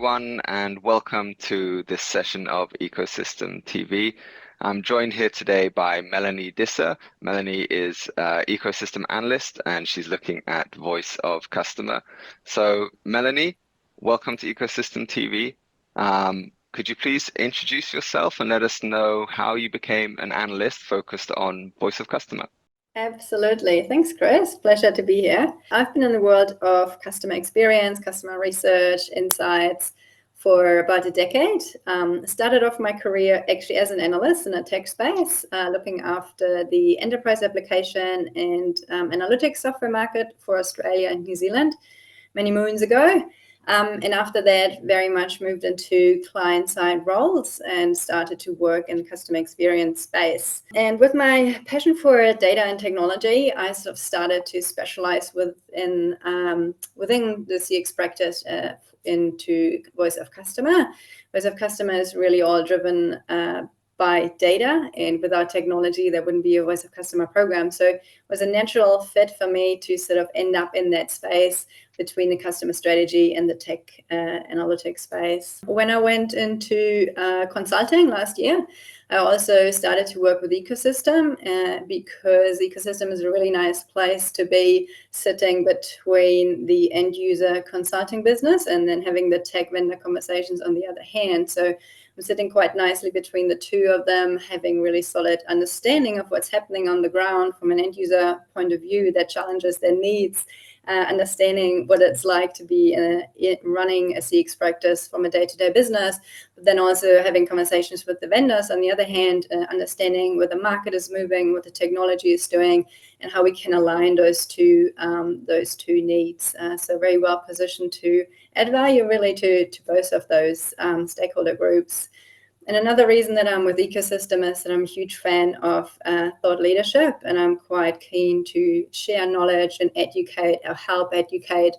everyone, and welcome to this session of Ecosystem TV. I'm joined here today by Melanie Disse. Melanie is Ecosystem Analyst, and she's looking at Voice of Customer. So, Melanie, welcome to Ecosystem TV. Could you please introduce yourself and let us know how you became an analyst focused on Voice of Customer? Absolutely. Thanks, Chris. Pleasure to be here. I've been in the world of customer experience, customer research, insights for about a decade. Started off my career actually as an analyst in a tech space, looking after the enterprise application and analytics software market for Australia and New Zealand many moons ago. And after that, very much moved into client-side roles and started to work in the customer experience space. And with my passion for data and technology, I sort of started to specialize within the CX practice into Voice of Customer. Voice of Customer is really all driven by data, and without technology, there wouldn't be a Voice of Customer program. So it was a natural fit for me to sort of end up in that space between the customer strategy and the tech analytics space. When I went into consulting last year, I also started to work with Ecosystm because Ecosystm is a really nice place to be, sitting between the end user consulting business and then having the tech vendor conversations on the other hand. So I'm sitting quite nicely between the two of them, having really solid understanding of what's happening on the ground from an end user point of view that challenges their needs, understanding what it's like to be running a CX practice from a day-to-day business, but then also having conversations with the vendors on the other hand, understanding where the market is moving, what the technology is doing, and how we can align those two needs. So very well positioned to add value really to both of those stakeholder groups. And another reason that I'm with Ecosystm is that I'm a huge fan of thought leadership, and I'm quite keen to share knowledge and educate or help educate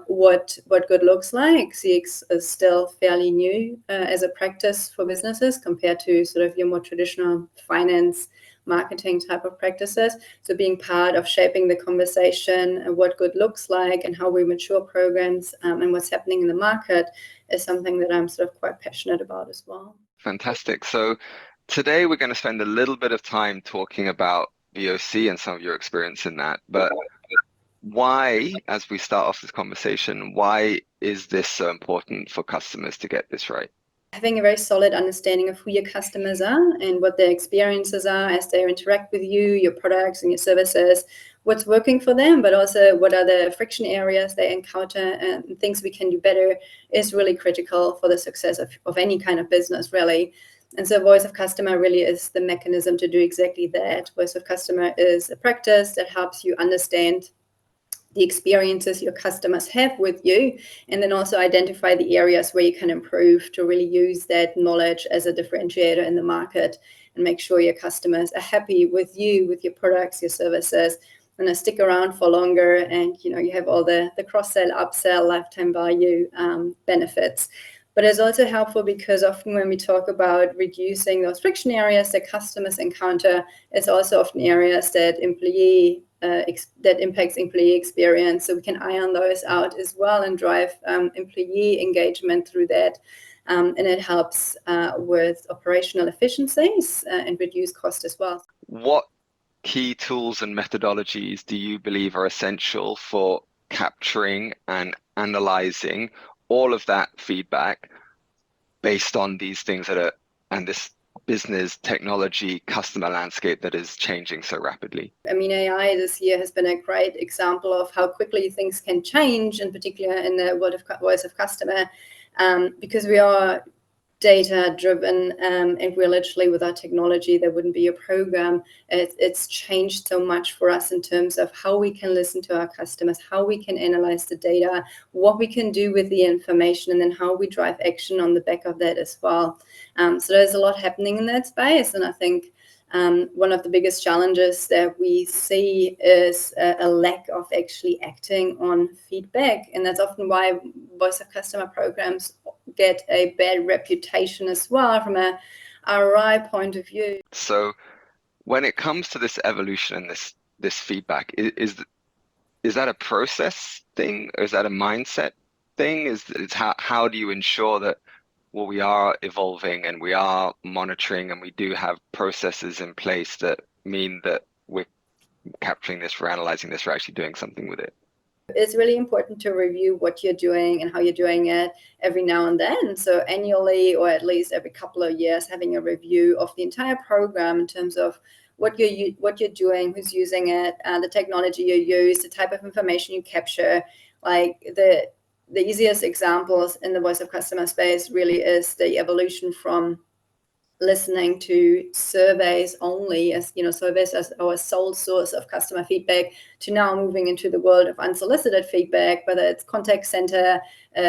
what good looks like. CX is still fairly new as a practice for businesses compared to sort of your more traditional finance, marketing type of practices. So being part of shaping the conversation, what good looks like and how we mature programs and what's happening in the market is something that I'm sort of quite passionate about as well. Fantastic. So today we're going to spend a little bit of time talking about VoC and some of your experience in that. But why, as we start off this conversation, why is this so important for customers to get this right? Having a very solid understanding of who your customers are and what their experiences are as they interact with you, your products and your services, what's working for them, but also what are the friction areas they encounter and things we can do better is really critical for the success of any kind of business, really. And so Voice of Customer really is the mechanism to do exactly that. Voice of Customer is a practice that helps you understand the experiences your customers have with you, and then also identify the areas where you can improve to really use that knowledge as a differentiator in the market and make sure your customers are happy with you, with your products, your services, and stick around for longer, and you have all the cross-sell, upsell, lifetime value benefits. But it's also helpful because often when we talk about reducing those friction areas that customers encounter, it's also often areas that that impacts employee experience. So we can iron those out as well and drive employee engagement through that. And it helps with operational efficiencies and reduce cost as well. What key tools and methodologies do you believe are essential for capturing and analyzing all of that feedback based on these things and this business technology customer landscape that is changing so rapidly? I mean, AI this year has been a great example of how quickly things can change, in particular in the world of Voice of Customer, because we are data-driven, and we're literally, with our technology, there wouldn't be a program. It's changed so much for us in terms of how we can listen to our customers, how we can analyze the data, what we can do with the information, and then how we drive action on the back of that as well. So there's a lot happening in that space, and I think one of the biggest challenges that we see is a lack of actually acting on feedback. And that's often why Voice of Customer programs get a bad reputation as well from a ROI point of view. So when it comes to this evolution and this feedback, is that a process thing, or is that a mindset thing? Is how do you ensure that, well, we are evolving and we are monitoring and we do have processes in place that mean that we're capturing this, we're analyzing this, we're actually doing something with it? It's really important to review what you're doing and how you're doing it every now and then. So annually, or at least every couple of years, having a review of the entire program in terms of what you're doing, who's using it, the technology you use, the type of information you capture. Like the easiest examples in the voice of customer space really is the evolution from listening to surveys only, as surveys as our sole source of customer feedback, to now moving into the world of unsolicited feedback, whether it's contact center,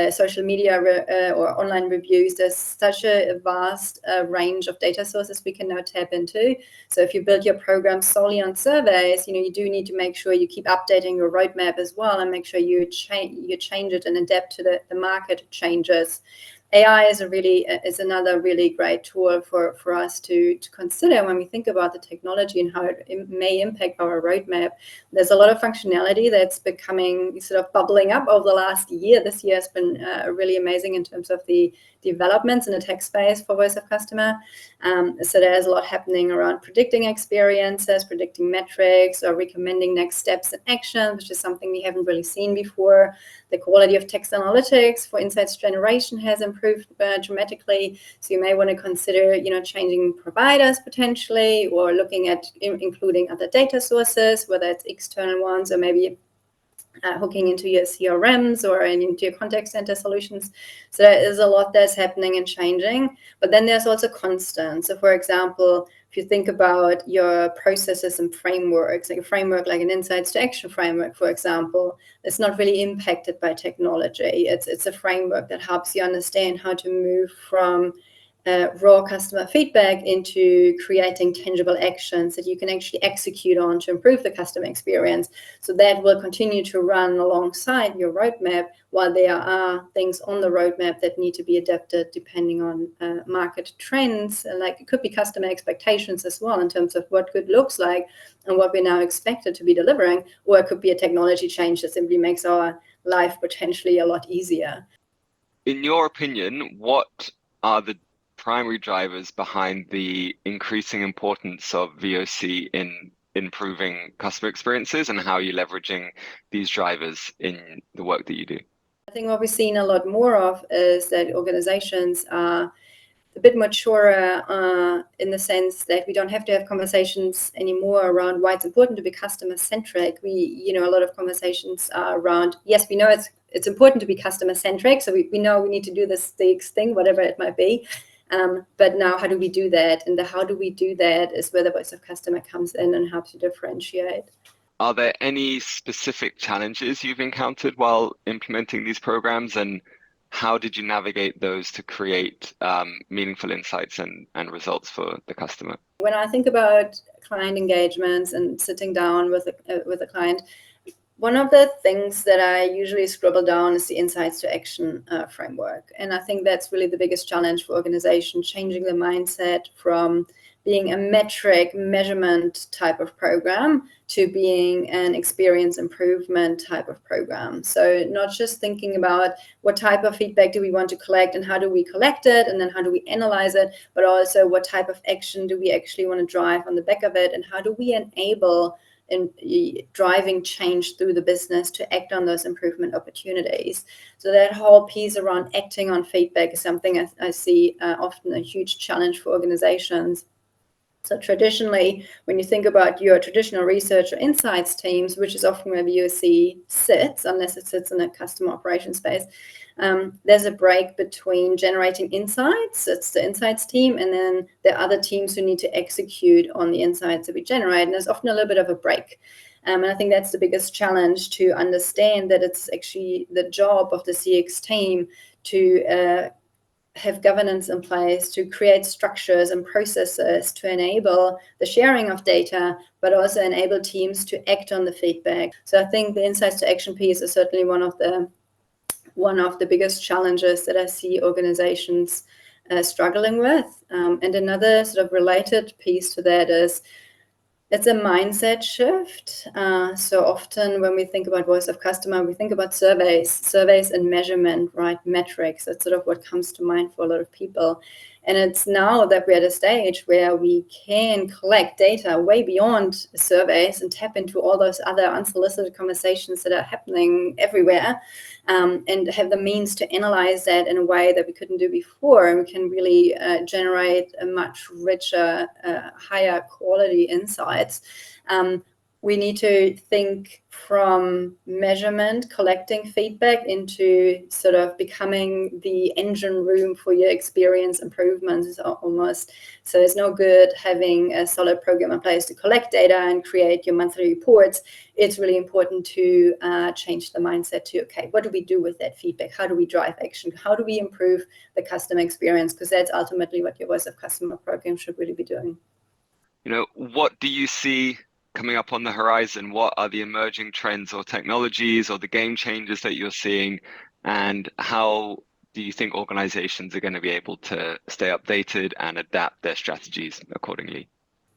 social media or online reviews. There's such a vast range of data sources we can now tap into. So if you build your program solely on surveys, you do need to make sure you keep updating your roadmap as well, and make sure you change it and adapt to the market changes. AI is another really great tool for us to consider when we think about the technology and how it may impact our roadmap. There's a lot of functionality that's becoming sort of bubbling up over the last year. This year has been really amazing in terms of the developments in the tech space for voice of customer. So there's a lot happening around predicting experiences, predicting metrics, or recommending next steps and actions, which is something we haven't really seen before. The quality of text analytics for insights generation has improved dramatically. So you may want to consider, changing providers potentially, or looking at including other data sources, whether it's external ones or maybe hooking into your CRMs or into your contact center solutions. So there is a lot that's happening and changing, but then there's also constant. So for example, if you think about your processes and frameworks, like a framework like an insights to action framework, for example, it's not really impacted by technology. It's a framework that helps you understand how to move from raw customer feedback into creating tangible actions that you can actually execute on to improve the customer experience. So that will continue to run alongside your roadmap, while there are things on the roadmap that need to be adapted depending on market trends. Like it could be customer expectations as well in terms of what good looks like and what we're now expected to be delivering, or it could be a technology change that simply makes our life potentially a lot easier. In your opinion, what are the primary drivers behind the increasing importance of VoC in improving customer experiences, and how are you leveraging these drivers in the work that you do? I think what we've seen a lot more of is that organizations are a bit maturer in the sense that we don't have to have conversations anymore around why it's important to be customer centric. A lot of conversations are around, yes, we know it's important to be customer centric, so we know we need to do this thing, whatever it might be. But now, how do we do that? And the how do we do that is where the voice of customer comes in and helps to differentiate. Are there any specific challenges you've encountered while implementing these programs, and how did you navigate those to create meaningful insights and results for the customer? When I think about client engagements and sitting down with a client, one of the things that I usually scribble down is the insights to action framework. And I think that's really the biggest challenge for organizations, changing the mindset from being a metric measurement type of program to being an experience improvement type of program. So not just thinking about what type of feedback do we want to collect and how do we collect it and then how do we analyze it, but also what type of action do we actually want to drive on the back of it, and how do we enable in driving change through the business to act on those improvement opportunities. So that whole piece around acting on feedback is something I see often a huge challenge for organizations. So traditionally, when you think about your traditional research or insights teams, which is often where VoC sits, unless it sits in a customer operations space, there's a break between generating insights, it's the insights team, and then there are other teams who need to execute on the insights that we generate. And there's often a little bit of a break. And I think that's the biggest challenge, to understand that it's actually the job of the CX team to have governance in place, to create structures and processes to enable the sharing of data, but also enable teams to act on the feedback. So I think the insights to action piece is certainly one of the biggest challenges that I see organizations struggling with. And another sort of related piece to that is It's a mindset shift. So often when we think about voice of customer, we think about surveys and measurement, right? Metrics. That's sort of what comes to mind for a lot of people. And it's now that we're at a stage where we can collect data way beyond surveys and tap into all those other unsolicited conversations that are happening everywhere, and have the means to analyze that in a way that we couldn't do before. And we can really generate a much richer, higher quality insights. We need to think from measurement, collecting feedback, into sort of becoming the engine room for your experience improvements almost. So it's no good having a solid program in place to collect data and create your monthly reports. It's really important to change the mindset to, okay, what do we do with that feedback? How do we drive action? How do we improve the customer experience? Because that's ultimately what your voice of customer program should really be doing. What do you see coming up on the horizon? What are the emerging trends or technologies or the game changers that you're seeing? And how do you think organizations are going to be able to stay updated and adapt their strategies accordingly?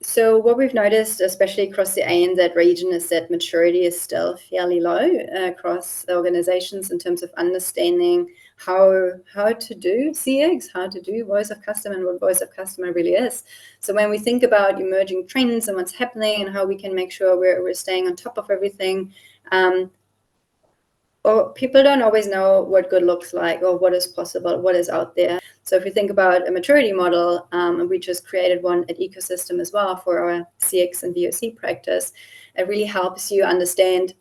So what we've noticed, especially across the ANZ region, is that maturity is still fairly low across organizations in terms of understanding how to do CX, how to do voice of customer, and what voice of customer really is. So when we think about emerging trends and what's happening and how we can make sure we're staying on top of everything, or people don't always know what good looks like or what is possible, what is out there. So if we think about a maturity model, we just created one at Ecosystm as well for our CX and VoC practice. It really helps you understand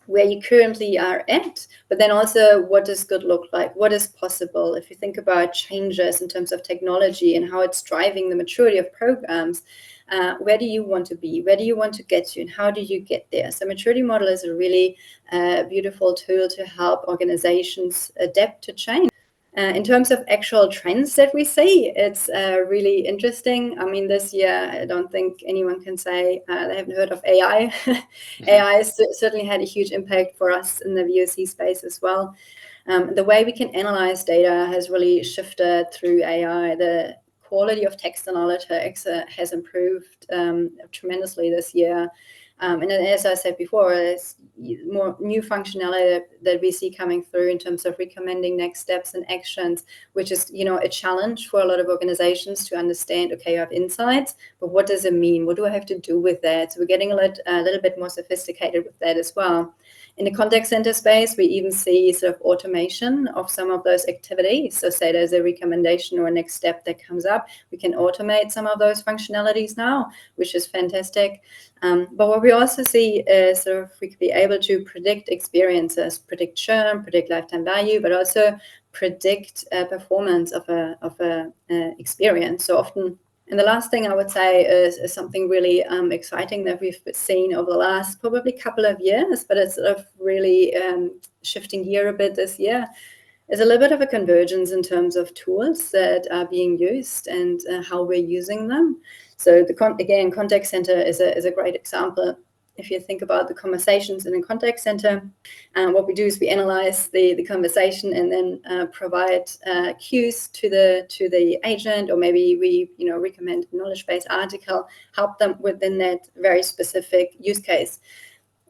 where you currently are at, but then also what does good look like? What is possible? If you think about changes in terms of technology and how it's driving the maturity of programs, where do you want to be? Where do you want to get to? And how do you get there? So maturity model is a really beautiful tool to help organizations adapt to change. In terms of actual trends that we see, it's really interesting. I mean, this year, I don't think anyone can say they haven't heard of AI. AI certainly had a huge impact for us in the VoC space as well. The way we can analyze data has really shifted through AI. The quality of text analytics has improved tremendously this year. And as I said before, there's more new functionality that we see coming through in terms of recommending next steps and actions, which is, a challenge for a lot of organizations to understand, okay, you have insights, but what does it mean? What do I have to do with that? So we're getting a little bit more sophisticated with that as well. In the contact center space, we even see sort of automation of some of those activities. So say there's a recommendation or a next step that comes up, we can automate some of those functionalities now, which is fantastic. But what we also see is sort of we could be able to predict experiences, predict churn, predict lifetime value, but also predict performance of a experience. So often, and the last thing I would say is something really exciting that we've seen over the last probably couple of years, but it's sort of really shifting gear a bit this year, is a little bit of a convergence in terms of tools that are being used and how we're using them. So again, contact center is a great example. If you think about the conversations in a contact center, what we do is we analyze the conversation and then provide cues to the agent, or maybe we recommend a knowledge-based article, help them within that very specific use case.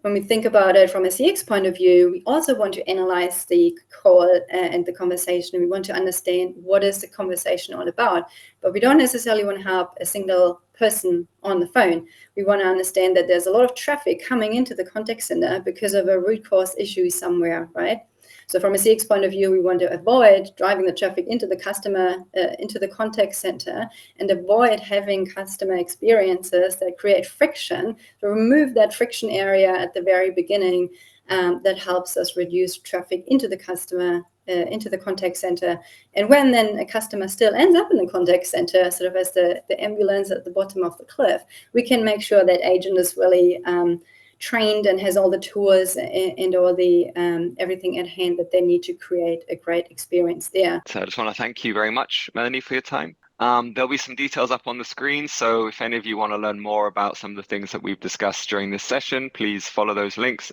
When we think about it from a CX point of view, we also want to analyze the call and the conversation. We want to understand what is the conversation all about, but we don't necessarily want to help a single person on the phone. We want to understand that there's a lot of traffic coming into the contact center because of a root cause issue somewhere, right? So from a CX point of view, we want to avoid driving the traffic into the customer, into the contact center, and avoid having customer experiences that create friction. So remove that friction area at the very beginning. That helps us reduce traffic into the customer, into the contact center. And when then a customer still ends up in the contact center, sort of as the ambulance at the bottom of the cliff, we can make sure that agent is really trained and has all the tools and all the everything at hand that they need to create a great experience there. So I just want to thank you very much, Melanie, for your time. There'll be some details up on the screen, so if any of you want to learn more about some of the things that we've discussed during this session, please follow those links.